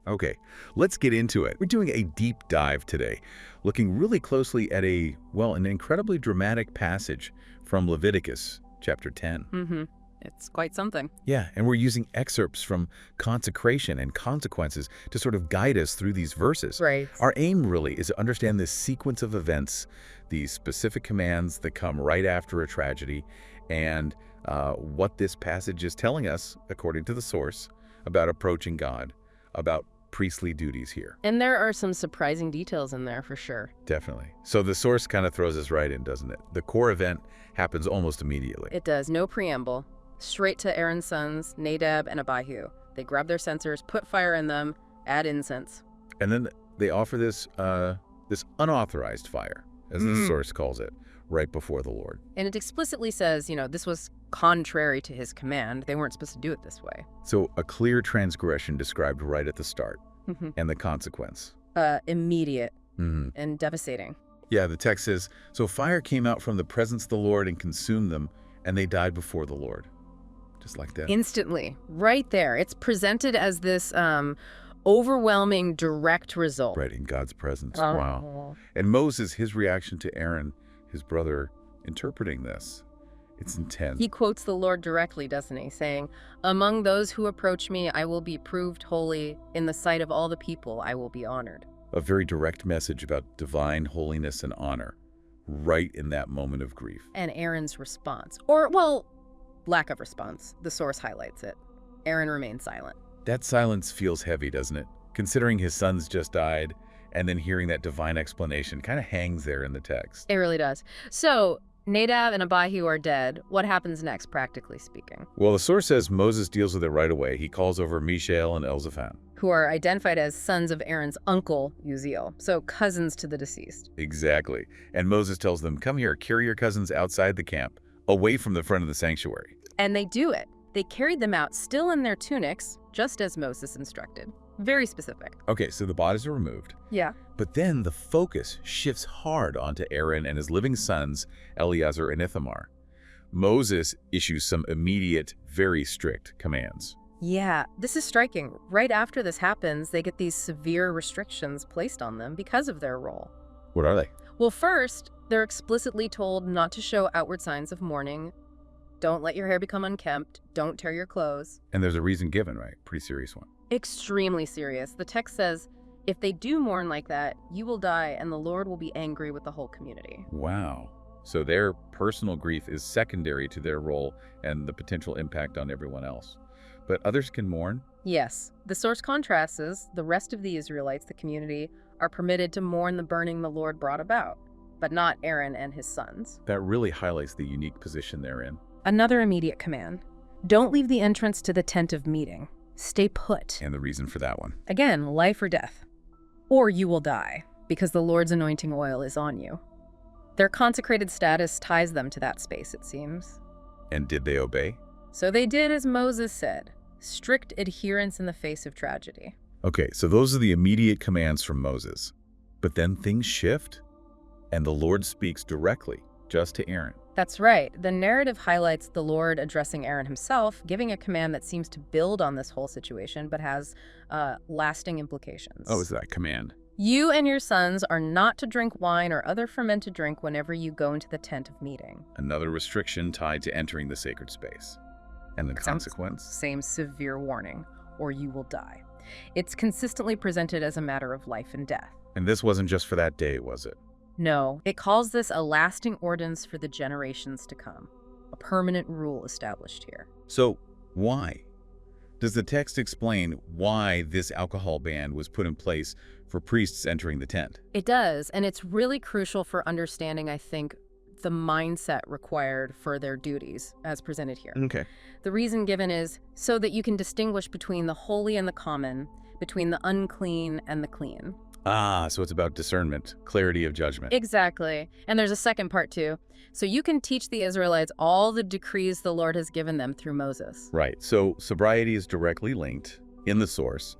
Okay, let's get into it. We're doing a deep dive today, looking really closely at an incredibly dramatic passage from Leviticus chapter 10. Mm-hmm. It's quite something. Yeah, and we're using excerpts from Consecration and Consequences to sort of guide us through these verses. Right. Our aim really is to understand this sequence of events, these specific commands that come right after a tragedy, and what this passage is telling us, according to the source, about approaching God, about priestly duties here. And there are some surprising details in there for sure. Definitely. So the source kind of throws us right in, doesn't it? The core event happens almost immediately. It does. No preamble. Straight to Aaron's sons, Nadab and Abihu. They grab their censers, put fire in them, add incense. And then they offer this unauthorized fire, as the source calls it, right before the Lord. And it explicitly says, this was contrary to his command. They weren't supposed to do it this way. So a clear transgression described right at the start, and the consequence. Immediate and devastating. Yeah, the text says, so fire came out from the presence of the Lord and consumed them, and they died before the Lord. Just like that. Instantly, right there. It's presented as this overwhelming direct result. Right, in God's presence. Wow. And Moses, his reaction to Aaron, his brother, interpreting this, it's intense. He quotes the Lord directly, doesn't he? Saying, among those who approach me, I will be proved holy. In the sight of all the people, I will be honored. A very direct message about divine holiness and honor, right in that moment of grief. And Aaron's response, or, well, lack of response. The source highlights it. Aaron remains silent. That silence feels heavy, doesn't it? Considering his sons just died, and then hearing that divine explanation kind of hangs there in the text. It really does. So, Nadab and Abihu are dead. What happens next, practically speaking? Well, the source says Moses deals with it right away. He calls over Mishael and Elzaphan, who are identified as sons of Aaron's uncle, Uziel, so cousins to the deceased. Exactly. And Moses tells them, come here, carry your cousins outside the camp, away from the front of the sanctuary. And they do it. They carried them out still in their tunics, just as Moses instructed. Very specific. Okay, so the bodies are removed. Yeah. But then the focus shifts hard onto Aaron and his living sons, Eleazar and Ithamar. Moses issues some immediate, very strict commands. Yeah, this is striking. Right after this happens, they get these severe restrictions placed on them because of their role. What are they? Well, first, they're explicitly told not to show outward signs of mourning. Don't let your hair become unkempt. Don't tear your clothes. And there's a reason given, right? Pretty serious one. Extremely serious. The text says, if they do mourn like that, you will die and the Lord will be angry with the whole community. Wow. So their personal grief is secondary to their role and the potential impact on everyone else. But others can mourn? Yes. The source contrasts the rest of the Israelites, the community, are permitted to mourn the burning the Lord brought about, but not Aaron and his sons. That really highlights the unique position they're in. Another immediate command. Don't leave the entrance to the tent of meeting. Stay put. And the reason for that one? Again, life or death. Or you will die, because the Lord's anointing oil is on you. Their consecrated status ties them to that space, it seems. And did they obey? So they did as Moses said. Strict adherence in the face of tragedy. Okay, so those are the immediate commands from Moses. But then things shift, and the Lord speaks directly, just to Aaron. That's right. The narrative highlights the Lord addressing Aaron himself, giving a command that seems to build on this whole situation, but has lasting implications. Oh, is that command? You and your sons are not to drink wine or other fermented drink whenever you go into the tent of meeting. Another restriction tied to entering the sacred space. And the consequence? Same severe warning, or you will die. It's consistently presented as a matter of life and death. And this wasn't just for that day, was it? No, it calls this a lasting ordinance for the generations to come. A permanent rule established here. So, why? Does the text explain why this alcohol ban was put in place for priests entering the tent? It does, and it's really crucial for understanding, I think, the mindset required for their duties as presented here. Okay. The reason given is so that you can distinguish between the holy and the common, between the unclean and the clean. Ah, so it's about discernment, clarity of judgment. Exactly. And there's a second part too. So you can teach the Israelites all the decrees the Lord has given them through Moses. Right. So sobriety is directly linked in the source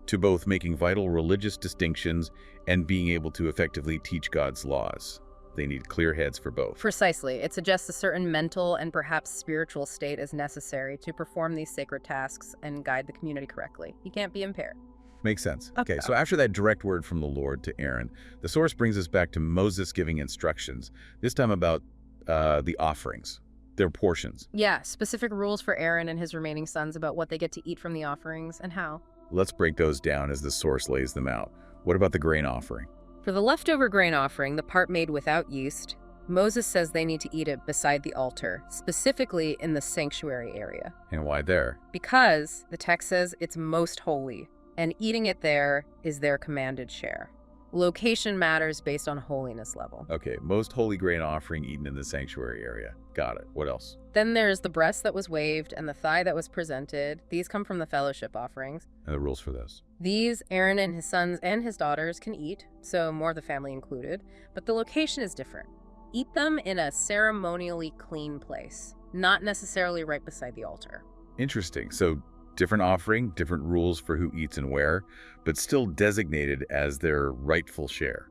to both making vital religious distinctions and being able to effectively teach God's laws. They need clear heads for both. Precisely. It suggests a certain mental and perhaps spiritual state is necessary to perform these sacred tasks and guide the community correctly. You can't be impaired. Makes sense. Okay, so after that direct word from the Lord to Aaron, the source brings us back to Moses giving instructions, this time about the offerings, their portions. Yeah, specific rules for Aaron and his remaining sons about what they get to eat from the offerings and how. Let's break those down as the source lays them out. What about the grain offering? For the leftover grain offering, the part made without yeast, Moses says they need to eat it beside the altar, specifically in the sanctuary area. And why there? Because the text says it's most holy, and eating it there is their commanded share. Location matters based on holiness level. Okay, most holy grain offering eaten in the sanctuary area. Got it. What else? Then there's the breast that was waved and the thigh that was presented. These come from the fellowship offerings. And the rules for those? These, Aaron and his sons and his daughters can eat, so more of the family included, but the location is different. Eat them in a ceremonially clean place, not necessarily right beside the altar. Interesting. So different offering, different rules for who eats and where, but still designated as their rightful share.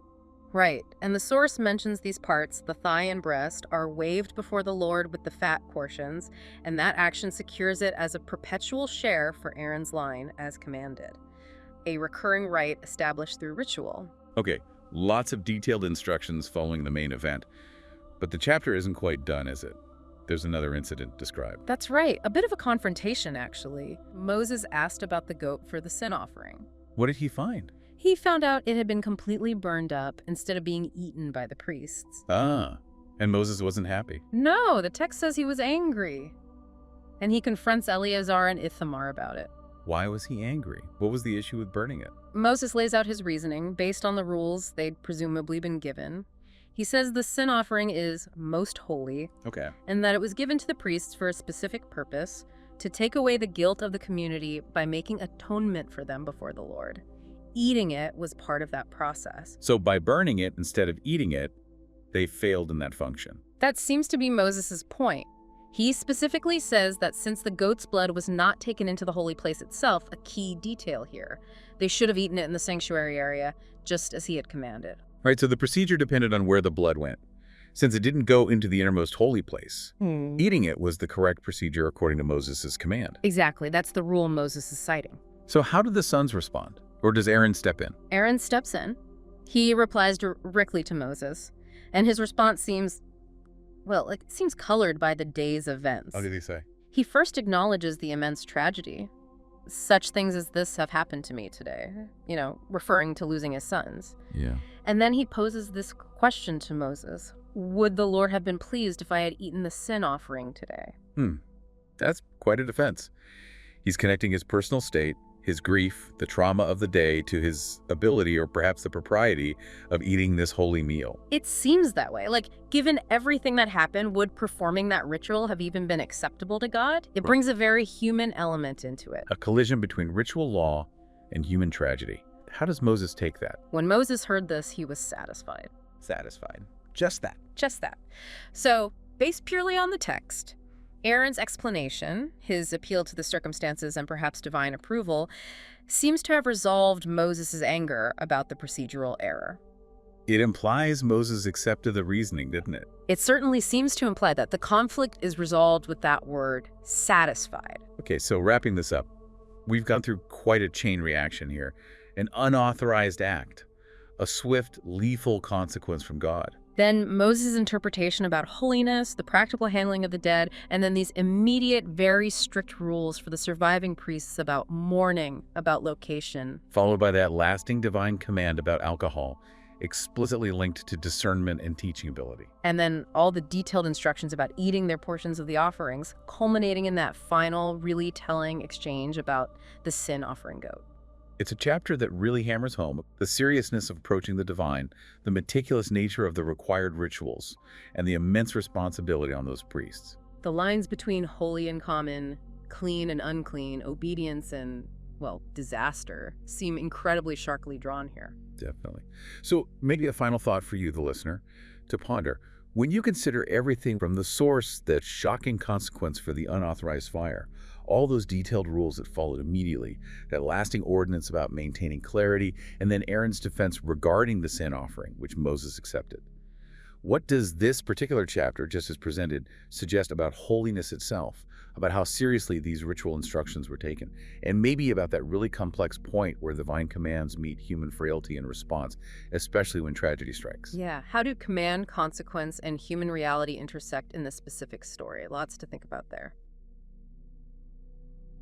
Right, and the source mentions these parts, the thigh and breast, are waved before the Lord with the fat portions, and that action secures it as a perpetual share for Aaron's line as commanded. A recurring rite established through ritual. Okay, lots of detailed instructions following the main event, but the chapter isn't quite done, is it? There's another incident described. That's right, a bit of a confrontation, actually. Moses asked about the goat for the sin offering. What did he find? He found out it had been completely burned up instead of being eaten by the priests. Ah, and Moses wasn't happy. No, the text says he was angry. And he confronts Eleazar and Ithamar about it. Why was he angry? What was the issue with burning it? Moses lays out his reasoning based on the rules they'd presumably been given. He says the sin offering is most holy, Okay. and that it was given to the priests for a specific purpose, to take away the guilt of the community by making atonement for them before the Lord. Eating it was part of that process. So by burning it instead of eating it, they failed in that function. That seems to be Moses' point. He specifically says that since the goat's blood was not taken into the holy place itself, a key detail here, they should have eaten it in the sanctuary area, just as he had commanded. Right, so the procedure depended on where the blood went. Since it didn't go into the innermost holy place, eating it was the correct procedure according to Moses' command. Exactly, that's the rule Moses is citing. So how did the sons respond? Or does Aaron step in? Aaron steps in. He replies directly to Moses, and his response seems colored by the day's events. What did he say? He first acknowledges the immense tragedy. Such things as this have happened to me today, referring to losing his sons. Yeah. And then he poses this question to Moses. Would the Lord have been pleased if I had eaten the sin offering today? That's quite a defense. He's connecting his personal state, his grief, the trauma of the day, to his ability or perhaps the propriety of eating this holy meal. It seems that way. Given everything that happened, would performing that ritual have even been acceptable to God? It brings a very human element into it. A collision between ritual law and human tragedy. How does Moses take that? When Moses heard this, he was satisfied. Satisfied. Just that. Just that. So, based purely on the text, Aaron's explanation, his appeal to the circumstances and perhaps divine approval, seems to have resolved Moses' anger about the procedural error. It implies Moses accepted the reasoning, didn't it? It certainly seems to imply that the conflict is resolved with that word, satisfied. Okay, so wrapping this up, we've gone through quite a chain reaction here. An unauthorized act, a swift, lethal consequence from God. Then Moses' interpretation about holiness, the practical handling of the dead, and then these immediate, very strict rules for the surviving priests about mourning, about location. Followed by that lasting divine command about alcohol, explicitly linked to discernment and teaching ability. And then all the detailed instructions about eating their portions of the offerings, culminating in that final, really telling exchange about the sin offering goat. It's a chapter that really hammers home the seriousness of approaching the divine, the meticulous nature of the required rituals, and the immense responsibility on those priests. The lines between holy and common, clean and unclean, obedience and, disaster seem incredibly sharply drawn here. Definitely. So maybe a final thought for you, the listener, to ponder. When you consider everything from the source, that shocking consequence for the unauthorized fire, all those detailed rules that followed immediately, that lasting ordinance about maintaining clarity, and then Aaron's defense regarding the sin offering, which Moses accepted. What does this particular chapter, just as presented, suggest about holiness itself, about how seriously these ritual instructions were taken, and maybe about that really complex point where divine commands meet human frailty in response, especially when tragedy strikes. Yeah, how do command, consequence, and human reality intersect in this specific story? Lots to think about there.